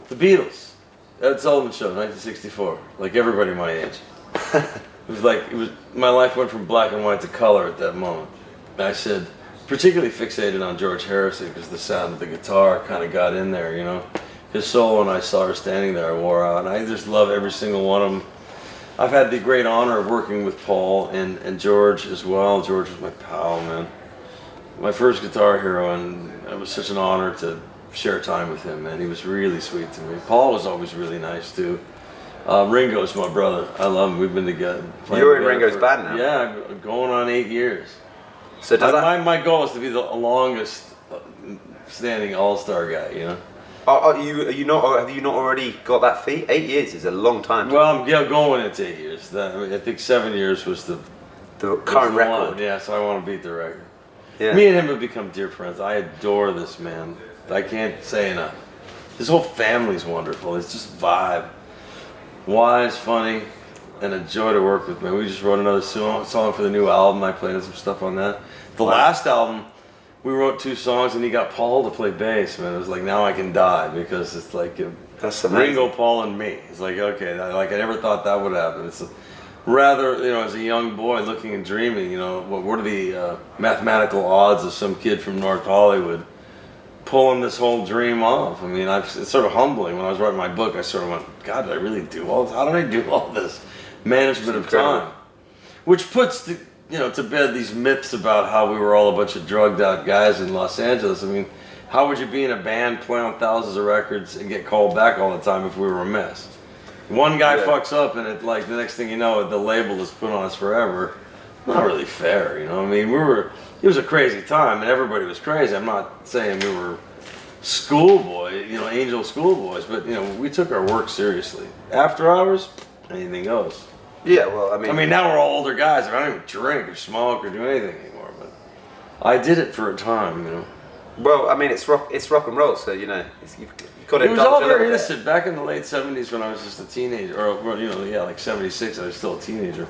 The Beatles. Ed Sullivan Show, 1964. Like everybody my age. My life went from black and white to color at that moment. I said, particularly fixated on George Harrison because the sound of the guitar kind of got in there, you know. His solo, and I saw her standing there, I wore out, and I just love every single one of them. I've had the great honor of working with Paul and George as well. George was my pal, man. My first guitar hero, and it was such an honor to share time with him, man. He was really sweet to me. Paul was always really nice too. Ringo's my brother. I love him. We've been together. You're in Ringo's band now? Yeah, going on 8 years. So does my goal is to be the longest standing all-star guy, you know? Have you not already got that feat? 8 years is a long time. Well, I'm going into 8 years. I think 7 years was the current record. Yeah, so I want to beat the record. Yeah. Me and him have become dear friends. I adore this man. I can't say enough. His whole family's wonderful. It's just vibe. Wise, funny, and a joy to work with, man. We just wrote another song for the new album. I played some stuff on that. The last album, we wrote 2 songs, and he got Paul to play bass, man. It was like, now I can die, because it's like that's amazing. Ringo, Paul, and me. It's like, okay, I never thought that would happen. It's rather, you know, as a young boy looking and dreaming, you know, what are the mathematical odds of some kid from North Hollywood pulling this whole dream off? I mean, it's sort of humbling. When I was writing my book, I sort of went, God, did I really do all this? How did I do all this management of time? Which puts to bed these myths about how we were all a bunch of drugged out guys in Los Angeles. I mean, how would you be in a band, play on thousands of records, and get called back all the time if we were a mess? One guy fucks up, and the next thing you know, the label is put on us forever. Not really fair, you know. I mean, it was a crazy time, and everybody was crazy. I'm not saying we were schoolboy, you know, angel schoolboys, but you know, we took our work seriously. After hours, anything goes. Yeah, well, I mean, now we're all older guys. I don't even drink or smoke or do anything anymore, but I did it for a time, you know. Well, I mean, it's rock and roll, so you know, you've got to. It was all very innocent back in the late '70s when I was just a teenager, or you know, like '76. I was still a teenager,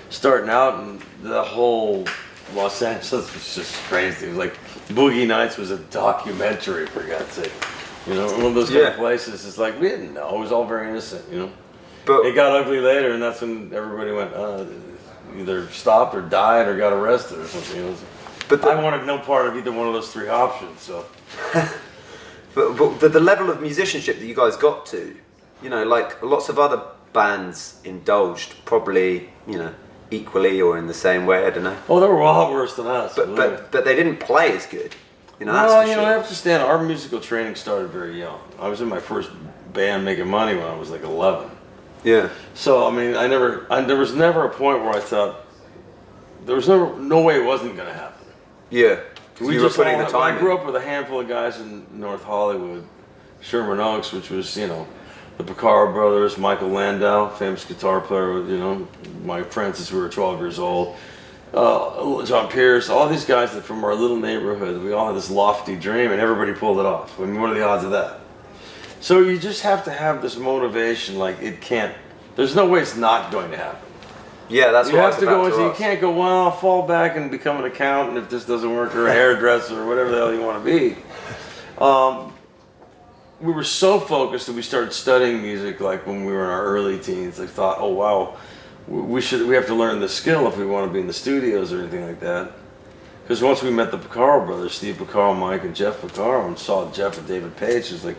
starting out, and the whole Los Angeles was just crazy. It was like Boogie Nights was a documentary, for God's sake. You know, one of those kind of places. It's like we didn't know. It was all very innocent, you know. But it got ugly later, and that's when everybody went either stopped or died or got arrested or something. But I wanted no part of either one of those 3 options. So, but the level of musicianship that you guys got to, you know, like lots of other bands indulged, probably, you know, equally or in the same way. I don't know. Oh, they were a lot worse than us. But they didn't play as good. You know, well, you know, I have to stand. Our musical training started very young. I was in my first band making money when I was like 11. Yeah. So I mean, there was never a point where I thought there was no way it wasn't going to happen. Yeah. You were putting the time in. I grew up with a handful of guys in North Hollywood, Sherman Oaks, which was, you know, the Picaro brothers, Michael Landau, famous guitar player, you know, Mike Francis, we were 12 years old, John Pierce, all these guys that from our little neighborhood, we all had this lofty dream, and everybody pulled it off. I mean, what are the odds of that? So you just have to have this motivation, like it can't, there's no way it's not going to happen. Yeah, that's what I was about to ask. You can't go, well, I'll fall back and become an accountant if this doesn't work, or a hairdresser, or whatever the hell you want to be. We were so focused that we started studying music like when we were in our early teens. Like thought, oh wow, we have to learn this skill if we want to be in the studios or anything like that. Because once we met the Picaro brothers, Steve Picaro, Mike, and Jeff Picaro, and saw Jeff and David Page, it was like,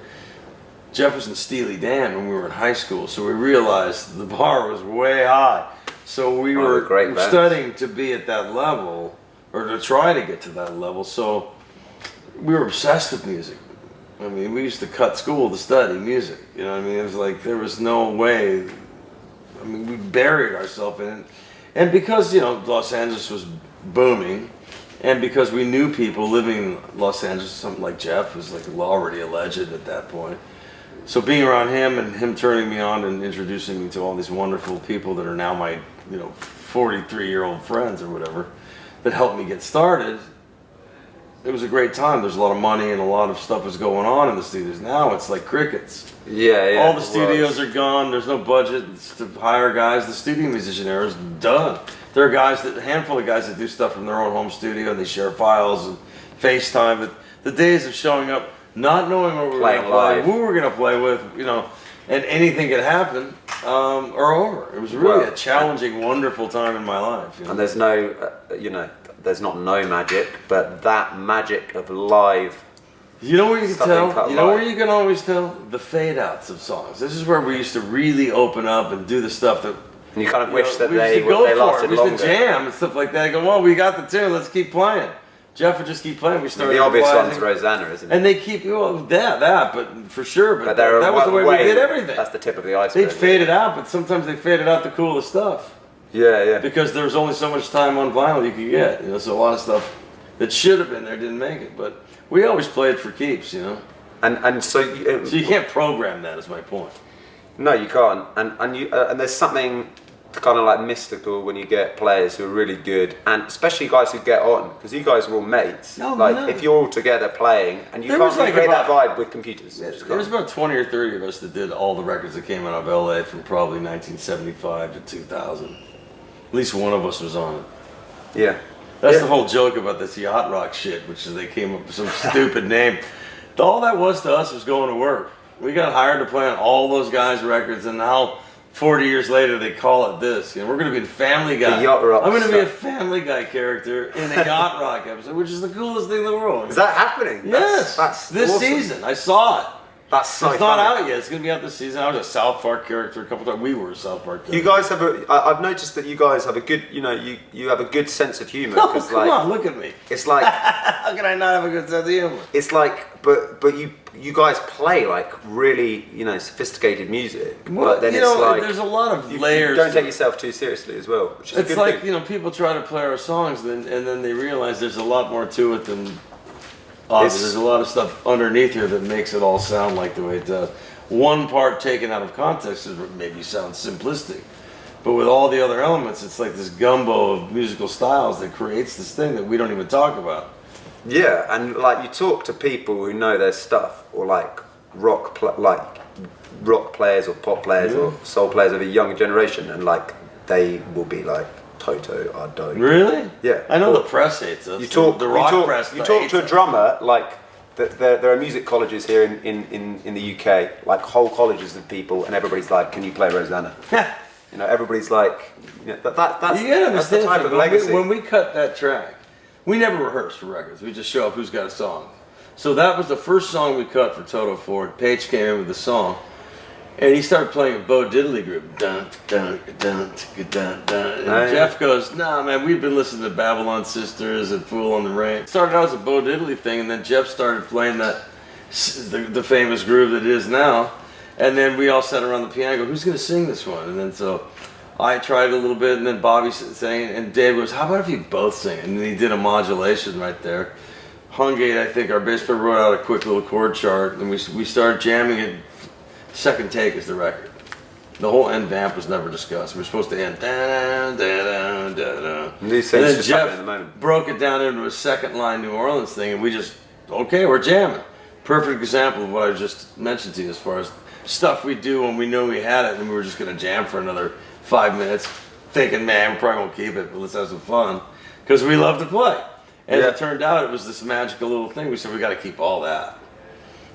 Jeff was in Steely Dan when we were in high school, so we realized the bar was way high. So we were studying to be at that level, or to try to get to that level. So we were obsessed with music. I mean, we used to cut school to study music. You know what I mean? It was like there was no way. I mean, we buried ourselves in it. And because, you know, Los Angeles was booming, and because we knew people living in Los Angeles, something like Jeff was like already a legend at that point. So being around him and him turning me on and introducing me to all these wonderful people that are now my, you know, 43-year-old friends or whatever, that helped me get started, it was a great time. There's a lot of money and a lot of stuff was going on in the studios. Now it's like crickets. Yeah. All the studios are gone. There's no budget to hire guys. The studio musician era is done. There are a handful of guys that do stuff from their own home studio and they share files and FaceTime. But the days of showing up not knowing what we were going to play, who we were going to play with, you know, and anything could happen or over. It was really a challenging, wonderful time in my life. You know? And there's no, there's not no magic, but that magic of live. You know where you can tell? You know where you can always tell? The fade outs of songs. This is where we used to really open up and do the stuff that. And you kind of wish that they lasted longer. We used to longer. jam and stuff like that. Go, well, we got the tune, let's keep playing. Jeff would just keep playing. We started. The obvious one's Rosanna, isn't it? And they keep but for sure. But that was the way we did everything. That's the tip of the iceberg. They'd fade it out, but sometimes they faded out the coolest stuff. Yeah. Because there was only so much time on vinyl you could get. You know, so a lot of stuff that should have been there didn't make it. But we always played for keeps, you know. And so you can't program that. Is my point. No, you can't. And there's something kind of like mystical when you get players who are really good, and especially guys who get on, because you guys are all mates. If you're all together playing, and you can't create that vibe with computers. There was about 20 or 30 of us that did all the records that came out of LA from probably 1975 to 2000. At least one of us was on it. Yeah. That's the whole joke about this yacht rock shit, which is they came up with some stupid name. All that was to us was going to work. We got hired to play on all those guys' records, and now 40 years later they call it this. You know, we're going to be in Family Guy. The yacht rock I'm going to be a Family Guy character in a yacht rock episode, which is the coolest thing in the world. Is that happening? Yes. That's this awesome. season. I saw it. That's so It's funny. not out yet. It's going to be out this season. I was a South Park character a couple times. We were a South Park character. You guys have I've noticed that you guys have a good, you have a good sense of humour. Oh, come on, look at me. It's like, how can I not have a good sense of humor? it's like, but you guys play like really, sophisticated music. Well, but then it's like there's a lot of layers. You don't take yourself too seriously as well, which is a It's good like, thing. people try to play our songs and then they realize there's a lot more to it than there's a lot of stuff underneath here that makes it all sound like the way it does. One part taken out of context is maybe sounds simplistic, but with all the other elements, it's like this gumbo of musical styles that creates this thing that we don't even talk about. Yeah, and like you talk to people who know their stuff, or like rock players or pop players or soul players of a younger generation, and like they will be like, Toto are dope. Really? Yeah. I know the press hates us. You talk press. You talk to a drummer like there are music colleges here in the UK, like whole colleges of people, and everybody's like, "Can you play Rosanna?" Everybody's like, that's the type of legacy. When we cut that track, we never rehearsed for records. We just show up who's got a song. So that was the first song we cut for Toto Ford. Paige came in with the song. And he started playing a Bo Diddley group. Dun, dun, dun, dun, dun. And Jeff goes, nah, man, we've been listening to Babylon Sisters and Fool on the Rain. It started out as a Bo Diddley thing, and then Jeff started playing the famous groove that it is now. And then we all sat around the piano and go, who's going to sing this one? And then so I tried a little bit, and then Bobby sang, and Dave goes, how about if you both sing? And then he did a modulation right there. Hungate, I think, our bass player wrote out a quick little chord chart, and we started jamming it. Second take is the record. The whole end vamp was never discussed. We were supposed to end da da da da. And then Jeff broke it down into a second line New Orleans thing, and we just we're jamming. Perfect example of what I just mentioned to you as far as stuff we do when we knew we had it, and we were just going to jam for another 5 minutes, thinking, man, we probably won't keep it, but let's have some fun because we love to play. And it turned out it was this magical little thing. We said we got to keep all that.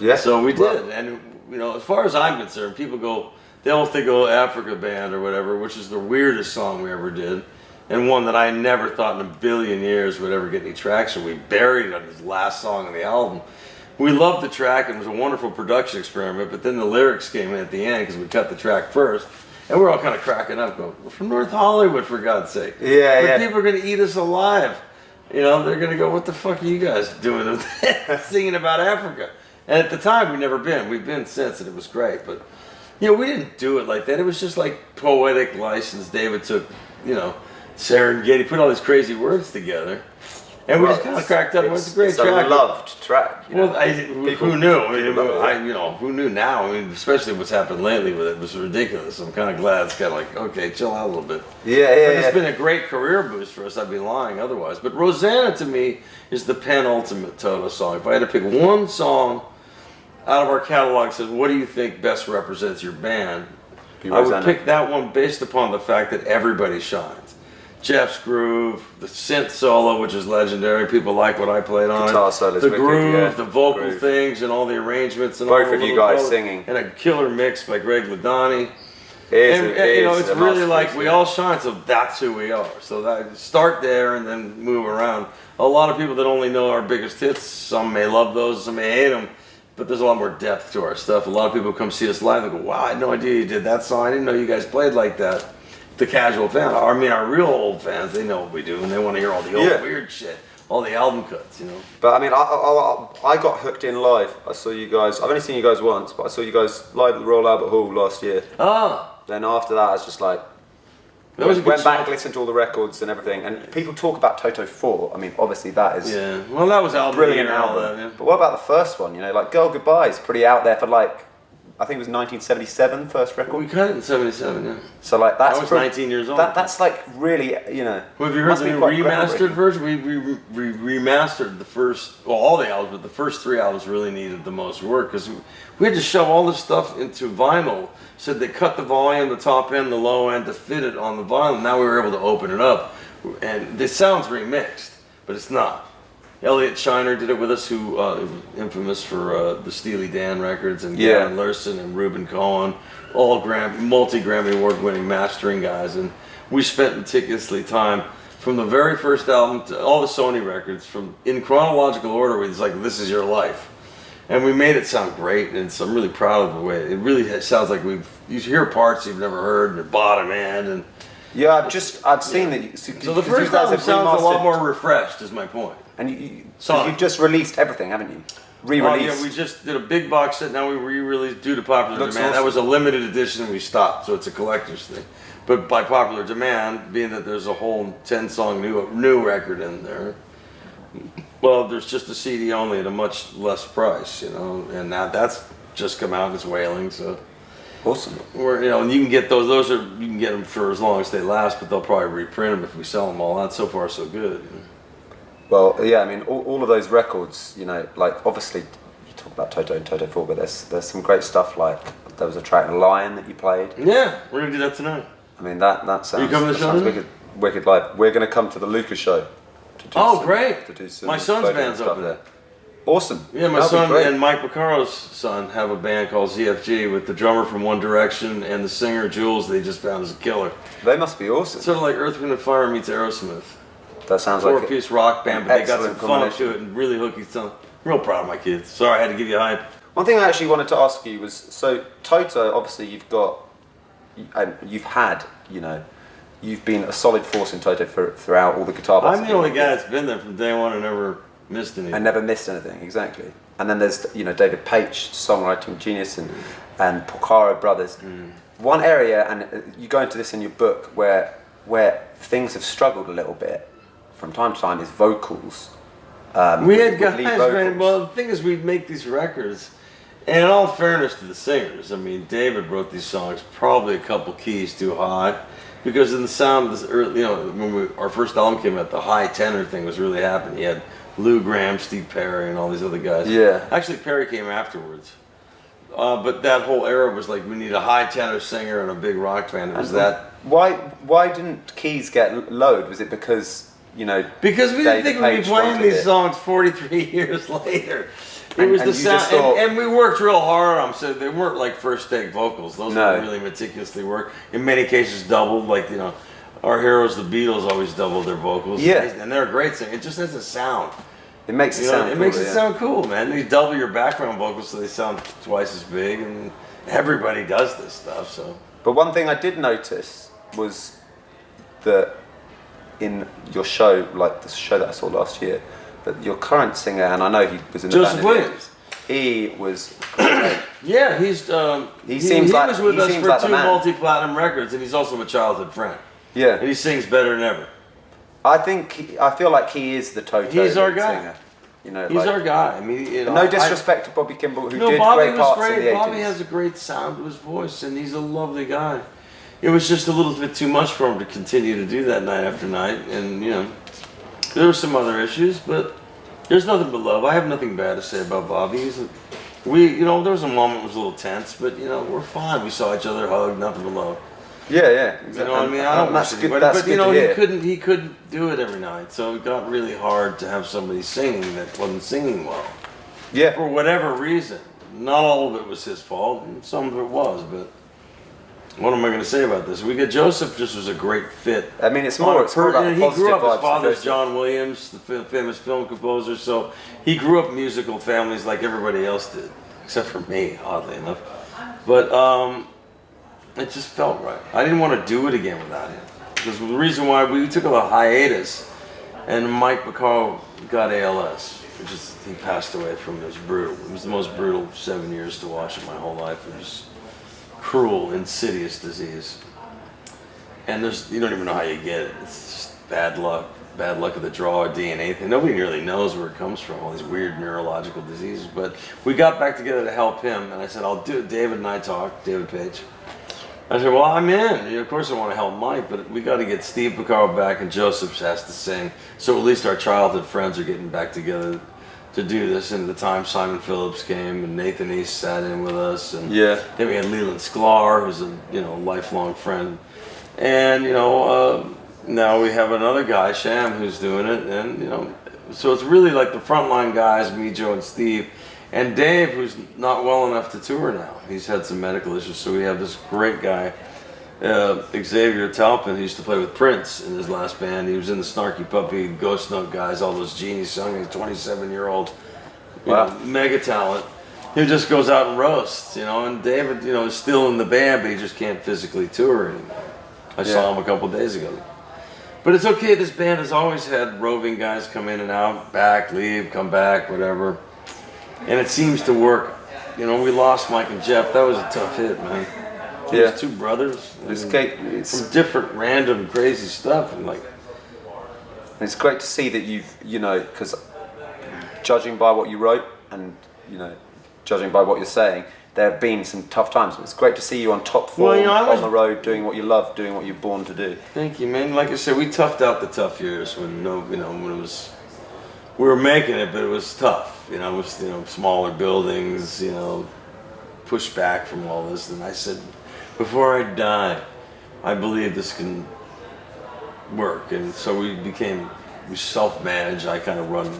Yeah. So we did, and. As far as I'm concerned, people go, they all think, Africa Band or whatever, which is the weirdest song we ever did, and one that I never thought in a billion years would ever get any traction. We buried it on this last song on the album. We loved the track, and it was a wonderful production experiment, but then the lyrics came in at the end because we cut the track first, and we're all kind of cracking up, going, we're from North Hollywood, for God's sake. But people are going to eat us alive. They're going to go, what the fuck are you guys doing singing about Africa? And at the time, we'd never been. We've been since, and it was great. But, we didn't do it like that. It was just like poetic license. David took, Serengeti, put all these crazy words together. And we just kind of cracked up. It's a great track. It's a loved track. Who knew? Who knew now? Especially what's happened lately with it. It was ridiculous. I'm kind of glad it's kind of like, okay, chill out a little bit. It's been a great career boost for us. I'd be lying otherwise. But Rosanna, to me, is the penultimate Toto song. If I had to pick one song out of our catalog that says, what do you think best represents your band? I would pick that one based upon the fact that everybody shines. Jeff's groove, the synth solo, which is legendary. People like what I played on Guitar it. solo's The wicked, groove, yeah. the vocal Groove. things, and all the arrangements, and Both all of the you little guys colors, singing. and a killer mix by Greg Ladani. And you know, it's really like we all shine, so that's who we are. So that start there and then move around. A lot of people that only know our biggest hits, some may love those, some may hate them, but there's a lot more depth to our stuff. A lot of people come see us live and go, wow, I had no idea you did that song. I didn't know you guys played like that. The casual fan, I mean our real old fans, they know what we do and they want to hear all the old weird shit, all the album cuts, you know. But I mean, I got hooked in live. I saw you guys, I've only seen you guys once, but I saw you guys live at the Royal Albert Hall last year. Ah. Then after that, I was just like, went back, listened to all the records and everything. And people talk about Toto 4. I mean, obviously that is well, that was album brilliant album. Yeah. But what about the first one? You know, like Girl Goodbye is pretty out there for like, I think it was 1977 first record. We cut it in '77, yeah. So like that's I was 19 years old. That's like really, you know. Well, have you heard the new remastered version? We remastered the first, well, all the albums, but the first 3 albums really needed the most work because we had to shove all this stuff into vinyl. So they cut the volume, the top end, the low end to fit it on the vinyl. Now we were able to open it up, and it sounds remixed, but it's not. Elliot Shiner did it with us, who infamous for the Steely Dan records, and Gavin Larson and Reuben Cohen, all multi-Grammy award-winning mastering guys, and we spent meticulously time from the very first album to all the Sony records, from in chronological order. It's like, this is your life, and we made it sound great, and so I'm really proud of the way it really sounds like you hear parts you've never heard, and the bottom end, and yeah, I've seen that. So the first album sounds a lot more refreshed, is my point. And you've just released everything, haven't you? Re-released. Yeah, we just did a big box set. Now we re-released due to popular demand. Awesome. That was a limited edition, and we stopped, so it's a collector's thing. But by popular demand, being that there's a whole 10-song new record in there, well, there's just a CD only at a much less price, you know. And now that's just come out. It's wailing, so. Awesome. And you can get those. You can get them for as long as they last, but they'll probably reprint them if we sell them all out. So far, so good. You know? Well, yeah, I mean, all of those records, you know, like obviously you talk about Toto and Toto 4, but there's some great stuff. Like there was a track Lion that you played. Yeah, we're gonna do that tonight. I mean, that sounds. Are you coming to the show? Wicked live. We're gonna come to the Luca show. Great! To do my son's band's up there. Awesome. Yeah, my son and Mike Baccaro's son have a band called ZFG with the drummer from One Direction and the singer Jules. They just found as a killer. They must be awesome. Sort of like Earth, Wind and Fire meets Aerosmith. That sounds like a 4-piece rock band, but they got some funk to it and really hooky stuff. Real proud of my kids. Sorry, I had to give you a hype. One thing I actually wanted to ask you was, so Toto, obviously you've been a solid force in Toto throughout all the guitar players. I'm the only guy that's been there from day one and never missed anything. I never missed anything, exactly. And then there's, David Paich, songwriting genius, and Porcaro brothers. One area, and you go into this in your book, where things have struggled a little bit from time to time, is vocals. We had guys, man. Well, the thing is, we'd make these records, and in all fairness to the singers, I mean, David wrote these songs probably a couple keys too high, because in the sound of this early, when our first album came out, the high tenor thing was really happening. You had Lou Gramm, Steve Perry, and all these other guys. Yeah. Actually, Perry came afterwards. But that whole era was like, we need a high tenor singer and a big rock band. It was that. Why didn't keys get lowered? Was it because, Because we didn't think we'd be playing these songs 43 years later. It was the sound, and we worked real hard on them, so they weren't like first take vocals. Those were really meticulously worked. In many cases, doubled. Like our heroes, the Beatles, always doubled their vocals. Yeah, and they're a great singer. It just has a sound. It makes it sound. It makes it sound cool, man. You double your background vocals so they sound twice as big, and everybody does this stuff. So. But one thing I did notice was that in your show, like the show that I saw last year, that your current singer, and I know he was in the Joseph band. Williams. He was great. Yeah, he was with us for like 2 multi-platinum records, and he's also a childhood friend. Yeah, and he sings better than ever. I feel like he is the Toto. He's our guy. Singer. He's our guy. I mean, no disrespect to Bobby Kimball, who did Bobby great parts great. in the 80s. Bobby has a great sound to his voice, and he's a lovely guy. It was just a little bit too much for him to continue to do that night after night, and there were some other issues, but there's nothing but love. I have nothing bad to say about Bobby. There was a moment that was a little tense, but we're fine. We saw each other hug, nothing but love. Yeah, yeah, exactly. You know what I mean? I don't that's wish good. anybody, That's but good you know, to hear. he couldn't do it every night, so it got really hard to have somebody singing that wasn't singing well. Yeah. For whatever reason. Not all of it was his fault, and some of it was, but what am I going to say about this? Joseph just was a great fit. I mean, it's more about the he positive grew up, vibes his father's Joseph. John Williams, the famous film composer, so he grew up musical families like everybody else did, except for me, oddly enough. But it just felt right. I didn't want to do it again without him. Because the reason why we took a hiatus, and Mike McCall got ALS, which is, he passed away from it. It was brutal. It was the most brutal 7 years to watch in my whole life. It was cruel, insidious disease. And you don't even know how you get it. It's just bad luck of the draw, or DNA thing. Nobody really knows where it comes from, all these weird neurological diseases. But we got back together to help him, and I said, I'll do it. David and I talked, David Page. I said, well, I'm in. Of course I want to help Mike, but we got to get Steve Picaro back, and Joseph has to sing. So at least our childhood friends are getting back together to do this. And at the time, Simon Phillips came, and Nathan East sat in with us. And Yeah. then we had Leland Sklar, who's a lifelong friend. And, now we have another guy, Sham, who's doing it. And, so it's really like the frontline guys, me, Joe, and Steve. And Dave, who's not well enough to tour now. He's had some medical issues, so we have this great guy, Xavier Talpin, who used to play with Prince in his last band. He was in the Snarky Puppy, Ghost Note guys, all those genies sung. He's a 27-year-old mega talent who just goes out and roasts, and David, is still in the band, but he just can't physically tour anymore. I saw him a couple days ago. But it's okay, this band has always had roving guys come in and out, back, leave, come back, whatever. And it seems to work. We lost Mike and Jeff. That was a tough hit, man. Yeah. Two brothers. It's from different, random, crazy stuff. And it's great to see that you've, because judging by what you wrote and, judging by what you're saying, there have been some tough times. It's great to see you on top form, on the road, doing what you love, doing what you're born to do. Thank you, man. Like I said, we toughed out the tough years when when it was, we were making it, but it was tough. It was smaller buildings, pushback from all this. And I said, before I die, I believe this can work. And so we self-managed. I kind of run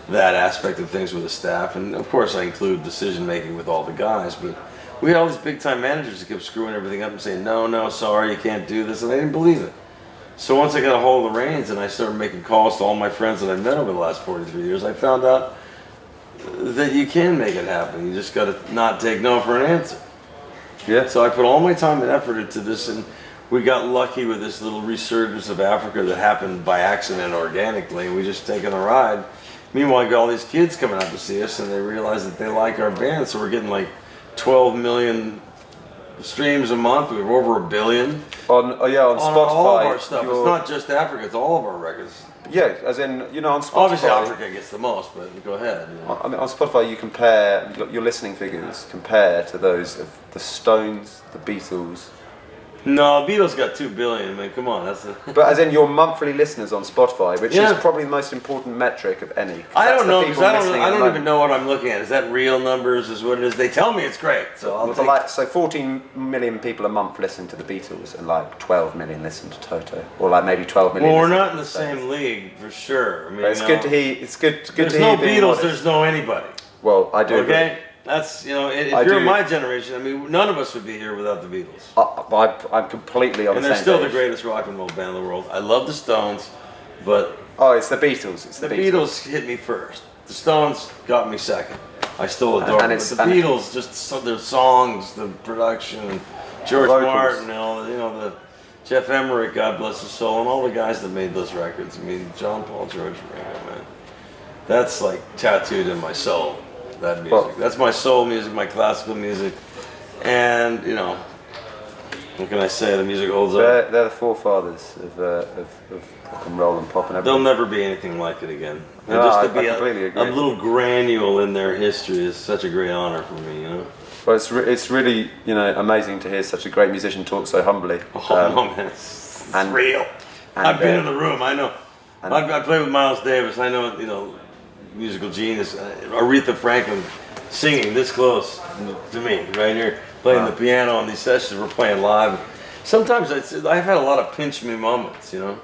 that aspect of things with the staff, and of course I include decision making with all the guys. But we had all these big time managers that kept screwing everything up and saying, no, sorry, you can't do this, and I didn't believe it. So once I got a hold of the reins and I started making calls to all my friends that I've met over the last 43 years, I found out that you can make it happen. You just got to not take no for an answer. Yeah. So I put all my time and effort into this, and we got lucky with this little resurgence of Africa that happened by accident organically, and we just taken a ride. Meanwhile, I got all these kids coming out to see us, and they realize that they like our band, so we're getting like 12 million streams a month. We're over 1 billion. On Spotify. All of our stuff. It's not just Africa, it's all of our records. Yeah, as in, on Spotify. Obviously Africa gets the most, but go ahead. I mean, on Spotify you compare, your listening figures compare to those of the Stones, the Beatles. No, Beatles got 2 billion, man, come on. But as in your monthly listeners on Spotify, which is probably the most important metric of any. I don't know, because I don't even know what I'm looking at. Is that real numbers, is what it is? They tell me it's great, so I'll take... So 14 million people a month listen to the Beatles, and like 12 million listen to Toto. Or like maybe 12 million. Well, we're not in the same league, for sure. I mean, but it's good to hear, it's good to hear. There's no Beatles, there's no anybody. Well, I do agree. Okay? That's, if you're my generation, I mean, none of us would be here without the Beatles. I'm completely on the same page. And they're still the greatest rock and roll band in the world. I love the Stones, but... Oh, it's the Beatles. It's the Beatles hit me first. The Stones got me second. I still adore them. But the Beatles, just their songs, the production, George Martin, the Jeff Emmerich, God bless his soul, and all the guys that made those records. I mean, John, Paul, George, Ringo, man. That's like tattooed in my soul. That music. Well, that's my soul music, my classical music, and what can I say? The music holds up. They're the forefathers of rock and roll and pop and everything. There'll never be anything like it again. No, just I to be completely agree. A little granule in their history is such a great honor for me. Well, it's really amazing to hear such a great musician talk so humbly. Oh man, it's real. I've been in the room. I know. I played with Miles Davis. I know. Musical genius, Aretha Franklin singing this close to me right here, playing the piano on these sessions we're playing live. Sometimes I've had a lot of pinch me moments, you know.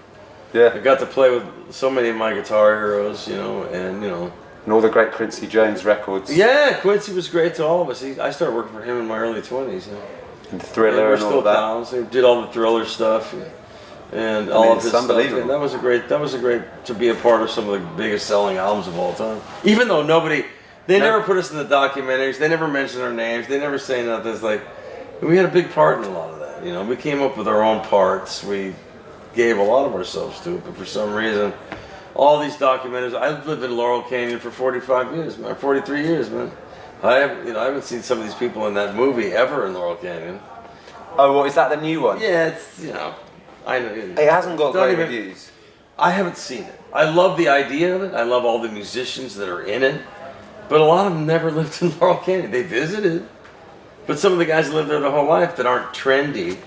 Yeah. I got to play with so many of my guitar heroes, you know, and you know. And all the great Quincy Jones records. Yeah, Quincy was great to all of us. I started working for him in my early 20s, you know. And Thriller and all of that. Pals. They did all the Thriller stuff and all of his stuff. And that was a great to be a part of some of the biggest selling albums of all time. Even though they never put us in the documentaries. They never mentioned our names. They never say nothing. It's like we had a big part in a lot of that. You know, we came up with our own parts. We gave a lot of ourselves to it, but for some reason, all these documentaries. I've lived in Laurel Canyon for 45 years, man. 43 years, man. I haven't seen some of these people in that movie ever in Laurel Canyon. Oh, what is that? The new one? Yeah, it's I know. It hasn't got great reviews. I haven't seen it. I love the idea of it. I love all the musicians that are in it, but a lot of them never lived in Laurel Canyon. They visited, but some of the guys live there their whole life that aren't trendy.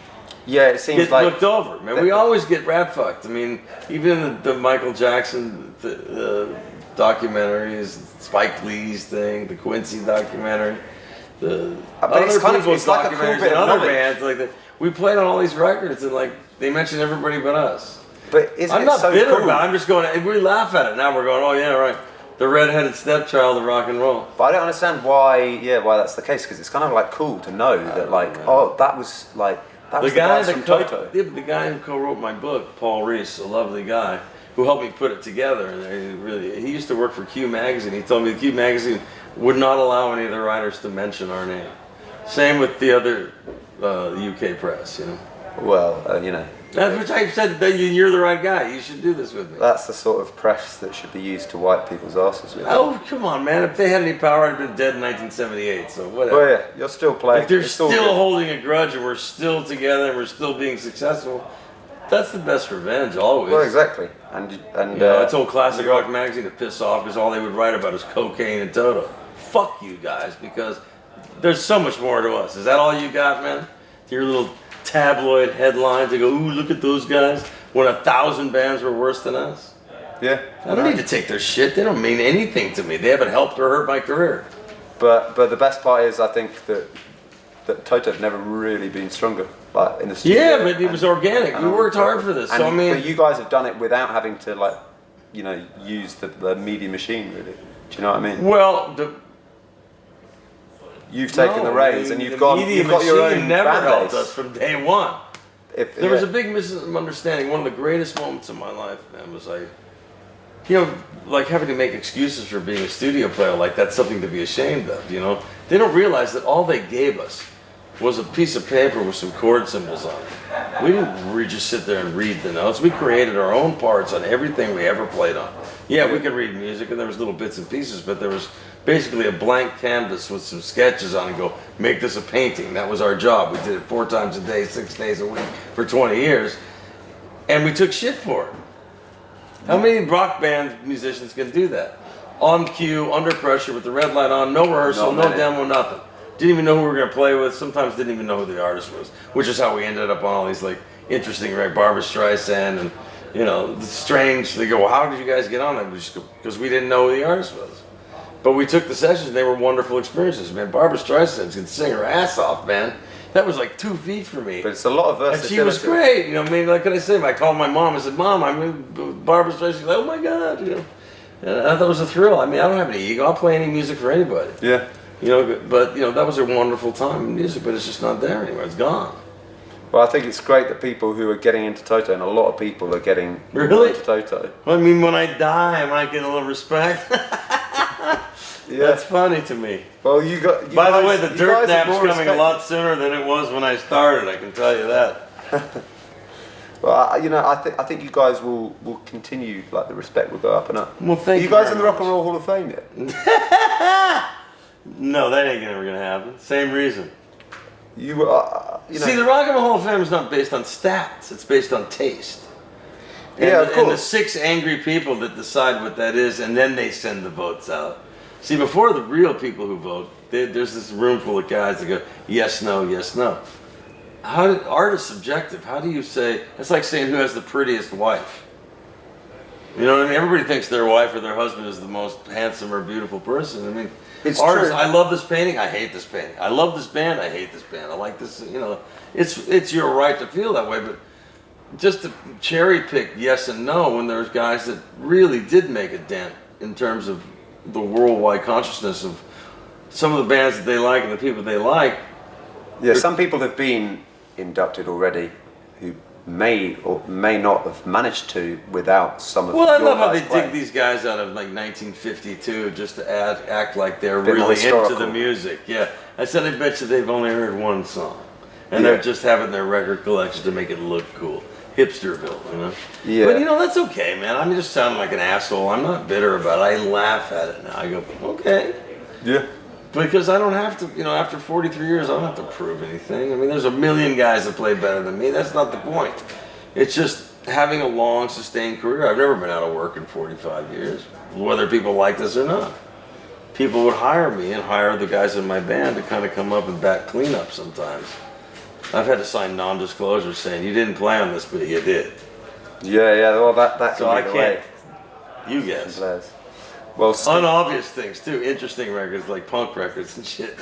Yeah, it seems like looked over. Man, we always get rap fucked. I mean, even in the Michael Jackson documentaries, Spike Lee's thing, the Quincy documentary, the other people's documentaries and other bands like that. We played on all these records and like they mention everybody but us. But isn't I'm not so bitter cool? about it. I'm just going. We laugh at it now. We're going, oh yeah, right. The redheaded stepchild of rock and roll. But I don't understand why that's the case, because it's kind of like cool to know that like, oh, that was like. The guy from Toto. The guy who co-wrote my book, Paul Reese, a lovely guy, who helped me put it together. And he used to work for Q Magazine. He told me the Q Magazine would not allow any of the writers to mention our name. Same with the other UK press, you know. Well, you know. That's which I said that you're the right guy. You should do this with me. That's the sort of press that should be used to wipe people's asses with. Oh, come on, man. If they had any power, I'd have been dead in 1978, so whatever. Well, yeah, you're still playing. If they're still holding a grudge and we're still together and we're still being successful, that's the best revenge, always. Well, exactly. And I told Classic Rock Magazine to piss off because all they would write about is cocaine and Toto. Fuck you guys, because there's so much more to us. Is that all you got, man? Your little tabloid headlines to go, ooh, look at those guys, when 1,000 bands were worse than us. Yeah. I don't need to take their shit. They don't mean anything to me. They haven't helped or hurt my career. But the best part is, I think that Toto have never really been stronger, like in the studio. Yeah, but it was organic. We worked hard for this. So I mean, but you guys have done it without having to like, you know, use the media machine, really. Do you know what I mean? Well, you've taken the reins and you've got your own never fan helped base. us from day one. There was a big misunderstanding. One of the greatest moments of my life, man, was like having to make excuses for being a studio player. Like that's something to be ashamed of, you know. They don't realize that all they gave us was a piece of paper with some chord symbols on it. We didn't just sit there and read the notes. We created our own parts on everything we ever played on. Yeah, we could read music and there was little bits and pieces, but there was basically a blank canvas with some sketches on it. Go, make this a painting. That was our job. We did it 4 times a day, 6 days a week for 20 years. And we took shit for it. How many rock band musicians can do that? On cue, under pressure, with the red light on, no rehearsal, no demo, nothing. Didn't even know who we were going to play with. Sometimes didn't even know who the artist was, which is how we ended up on all these like interesting, right? Barbra Streisand and, you know, strange. They go, well, how did you guys get on it? Because we didn't know who the artist was. But we took the sessions and they were wonderful experiences, man. Barbra Streisand can sing her ass off, man. That was like 2 feet for me. But it's a lot of versatility. And she was great, you know. I mean, like, could I say? I called my mom. I said, "Mom, I'm with Barbra Streisand." She's like, "Oh my God," you know. And I thought it was a thrill. I mean, I don't have any ego. I'll play any music for anybody. Yeah. You know, but you know that was a wonderful time in music, but it's just not there anymore. It's gone. Well, I think it's great that people who are getting into Toto, and a lot of people are getting into Toto. I mean, when I die, I might get a little respect. Yeah. That's funny to me. Well, By the way, the dirt nap's coming a lot sooner than it was when I started. I can tell you that. Well, you know, I think you guys will continue. Like the respect will go up and up. Well, thank you. Are you guys in the Rock and Roll Hall of Fame yet? No, that ain't ever gonna happen. Same reason. You know. See, the Rock and Roll Hall of Fame is not based on stats. It's based on taste. And yeah, of course. And the 6 angry people that decide what that is, and then they send the votes out. See, before the real people who vote, there's this room full of guys that go, yes, no, yes, no. Art is subjective. How do you say, it's like saying who has the prettiest wife. You know what I mean? Everybody thinks their wife or their husband is the most handsome or beautiful person. I mean, it's artists, true. I love this painting, I hate this painting. I love this band, I hate this band. I like this, you know. It's your right to feel that way, but just to cherry pick yes and no when there's guys that really did make a dent in terms of the worldwide consciousness of some of the bands that they like and the people they like. Yeah, some people have been inducted already who may or may not have managed to without some of Well, I your love how they guys' play. dig these guys out of like 1952 just to act like they're Bit more really into historical. the music. Yeah, I said I bet you they've only heard one song, and Yeah. they're just having their record collection to make it look cool, hipsterville, you know. Yeah. But you know that's okay, man. I'm just sounding like an asshole. I'm not bitter about it. I laugh at it now. I go, okay. Yeah. Because I don't have to, you know, after 43 years, I don't have to prove anything. I mean, there's a million guys that play better than me. That's not the point. It's just having a long, sustained career. I've never been out of work in 45 years, whether people like this or not. People would hire me and hire the guys in my band to kind of come up and back cleanup sometimes. I've had to sign non-disclosures saying, you didn't play on this, but you did. Yeah, well that So can I be the can't. way. You guess. Players. Well, Unobvious things, too. Interesting records, like punk records and shit.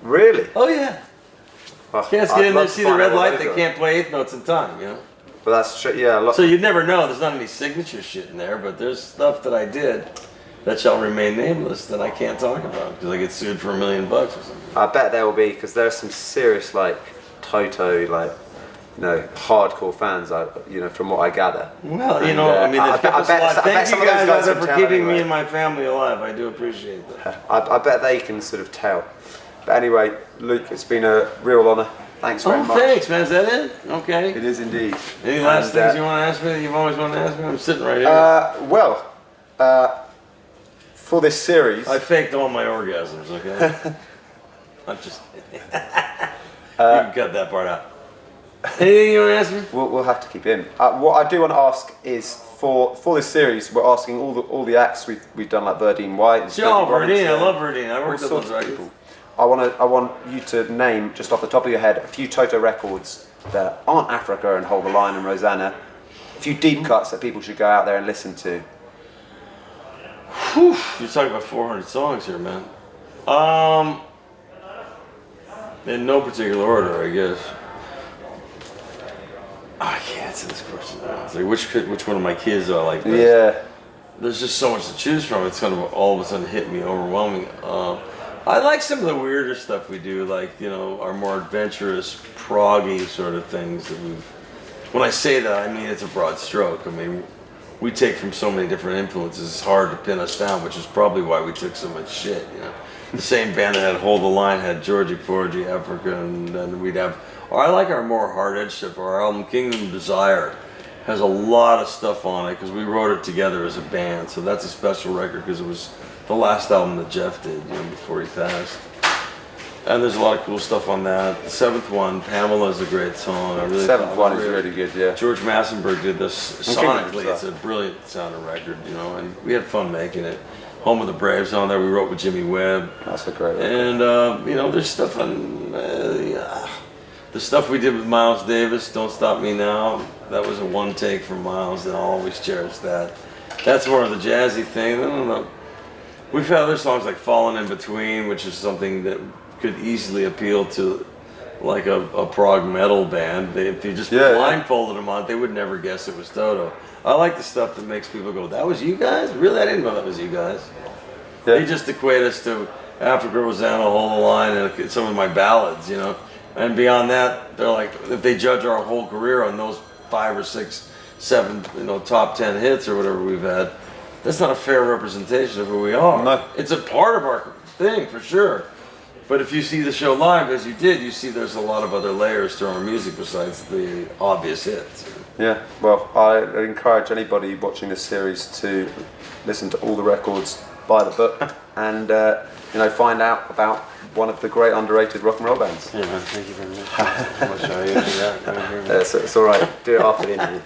really? Oh, yeah. Well, Cats I'd get in there, love to see the find red out what light, those they are. can't play eighth notes in time, you know? But that's true. Yeah, a lot. So you'd never know. There's not any signature shit in there, but there's stuff that I did that shall remain nameless that I can't talk about because I get sued for $1 million or something. I bet there will be because there are some serious like Toto hardcore fans. From what I gather. Well, you And, know, I mean, I they've bet- kept us I bet- alive. I bet Thank some you of those guys guys out there can for tell keeping anyway. me and my family alive. I do appreciate that. I bet they can sort of tell. But anyway, Luke, it's been a real honour. Thanks very Oh, much. thanks, man. Is that it? Okay. It is indeed. Any last And, things you want to ask me that you've always wanted to ask me? I'm sitting right here. For this series, I faked all my orgasms, okay? I'm just you can cut that part out. Anything you want to ask me? we'll have to keep in. What I do want to ask is for this series, we're asking all the acts we've done, like Verdine White. Sure, Verdine. I love Verdine. I worked all with sorts those of records. people. I want you to name, just off the top of your head, a few Toto records that aren't Africa and Hold the Line and Rosanna. A few deep cuts that people should go out there and listen to. Whew, you're talking about 400 songs here, man. In no particular order, I guess. I can't answer this question now. It's like which one of my kids do I like best? Yeah. There's just so much to choose from. It's kind of all of a sudden hit me overwhelming. I like some of the weirder stuff we do, like our more adventurous, proggy sort of things that we've. When I say that, I mean it's a broad stroke. I mean, we take from so many different influences. It's hard to pin us down, which is probably why we took so much shit. The same band that had Hold the Line had Georgie Porgy, Africa, and then we'd have. Or I like our more hard-edged stuff. Our album Kingdom of Desire has a lot of stuff on it because we wrote it together as a band. So that's a special record because it was the last album that Jeff did, before he passed. And there's a lot of cool stuff on that. The seventh one, Pamela's a great song. I really Seventh one is really good, yeah. George Massenberg did this Kingdom of sonically. Desire. It's a brilliant sounding record, and we had fun making it. Home of the Braves on there. We wrote with Jimmy Webb. That's a great record. And there's stuff on the stuff we did with Miles Davis. Don't Stop Me Now. That was a one take from Miles, and I'll always cherish that. That's more of the jazzy thing. I don't know. We've had other songs like Fallen in Between, which is something that could easily appeal to like a prog metal band. If you just blindfolded them on it, they would never guess it was Toto. I like the stuff that makes people go, that was you guys? Really? I didn't know that was you guys. Yeah. They just equate us to Africa, Rosanna, Hold the Line, and some of my ballads, And beyond that, they're like, if they judge our whole career on those 5 or 6, 7, top 10 hits or whatever we've had, that's not a fair representation of who we are. No. It's a part of our thing, for sure. But if you see the show live, as you did, you see there's a lot of other layers to our music besides the obvious hits. Yeah, well, I encourage anybody watching this series to listen to all the records, buy the book, and find out about one of the great underrated rock and roll bands. Yeah, man, thank you very much. I'll show you that. It's all right. Do it after the interview.